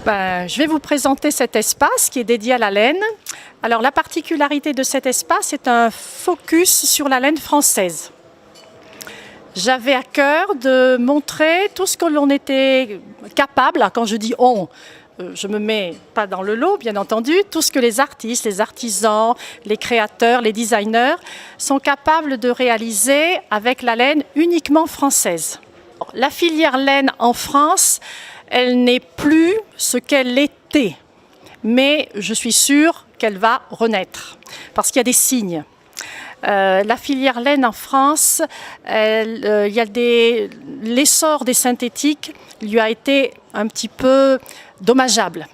Je vais vous présenter cet espace qui est dédié à la laine. Alors la particularité de cet espace est un focus sur la laine française. J'avais à cœur de montrer tout ce que l'on était capable, quand je dis on, je ne me mets pas dans le lot bien entendu, tout ce que les artistes, les artisans, les créateurs, les designers sont capables de réaliser avec la laine uniquement française. La filière laine en France, elle n'est plus ce qu'elle était, mais je suis sûre qu'elle va renaître, parce qu'il y a des signes. La filière laine en France, l'essor des synthétiques lui a été un petit peu dommageable.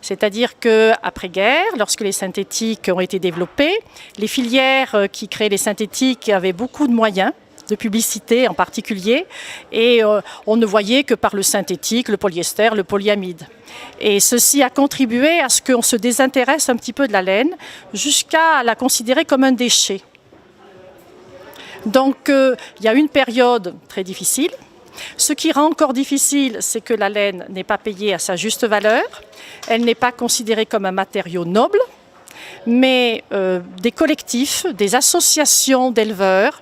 C'est-à-dire qu'après-guerre, lorsque les synthétiques ont été développés, les filières qui créaient les synthétiques avaient beaucoup de moyens, de publicité en particulier, et on ne voyait que par le synthétique, le polyester, le polyamide. Et ceci a contribué à ce qu'on se désintéresse un petit peu de la laine, jusqu'à la considérer comme un déchet. Donc il y a une période très difficile. Ce qui rend encore difficile, c'est que la laine n'est pas payée à sa juste valeur, elle n'est pas considérée comme un matériau noble, mais des collectifs, des associations d'éleveurs,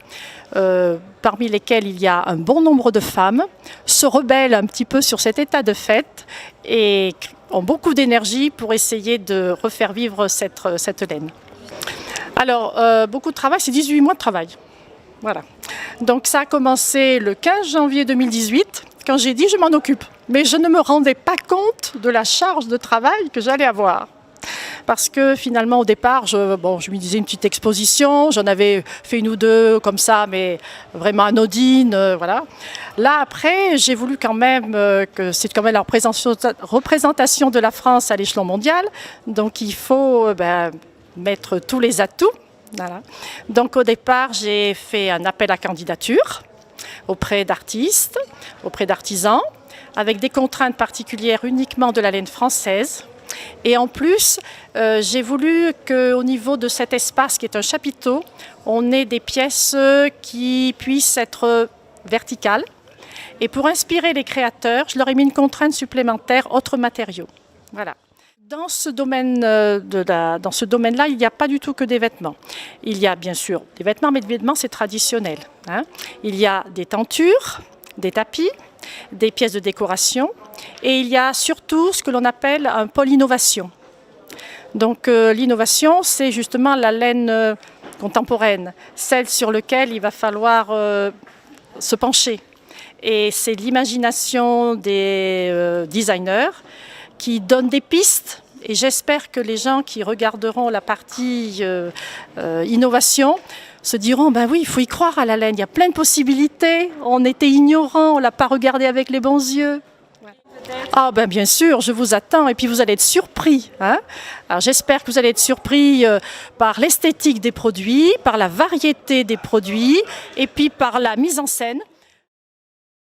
parmi lesquels il y a un bon nombre de femmes, se rebellent un petit peu sur cet état de fait et ont beaucoup d'énergie pour essayer de refaire vivre cette laine. Alors, beaucoup de travail, c'est 18 mois de travail. Voilà. Donc ça a commencé le 15 janvier 2018, quand j'ai dit je m'en occupe. Mais je ne me rendais pas compte de la charge de travail que j'allais avoir. Parce que finalement au départ, je me disais une petite exposition, j'en avais fait une ou deux comme ça, mais vraiment anodine, voilà. Là après, j'ai voulu quand même que c'est quand même la représentation de la France à l'échelon mondial, donc il faut mettre tous les atouts. Voilà. Donc au départ, j'ai fait un appel à candidature auprès d'artistes, auprès d'artisans, avec des contraintes particulières uniquement de la laine française. Et en plus, j'ai voulu qu'au niveau de cet espace qui est un chapiteau, on ait des pièces qui puissent être verticales. Et pour inspirer les créateurs, je leur ai mis une contrainte supplémentaire, autres matériaux. Voilà. Dans ce domaine-là, il n'y a pas du tout que des vêtements. Il y a bien sûr des vêtements, mais des vêtements c'est traditionnel. Il y a des tentures, des tapis, des pièces de décoration, et il y a surtout ce que l'on appelle un pôle innovation. Donc l'innovation, c'est justement la laine contemporaine, celle sur laquelle il va falloir se pencher. Et c'est l'imagination des designers qui donne des pistes, et j'espère que les gens qui regarderont la partie innovation se diront oui, il faut y croire à la laine, il y a plein de possibilités, on était ignorants, on ne l'a pas regardé avec les bons yeux. Ah bien sûr, je vous attends, et puis vous allez être surpris. Alors j'espère que vous allez être surpris par l'esthétique des produits, par la variété des produits, et puis par la mise en scène.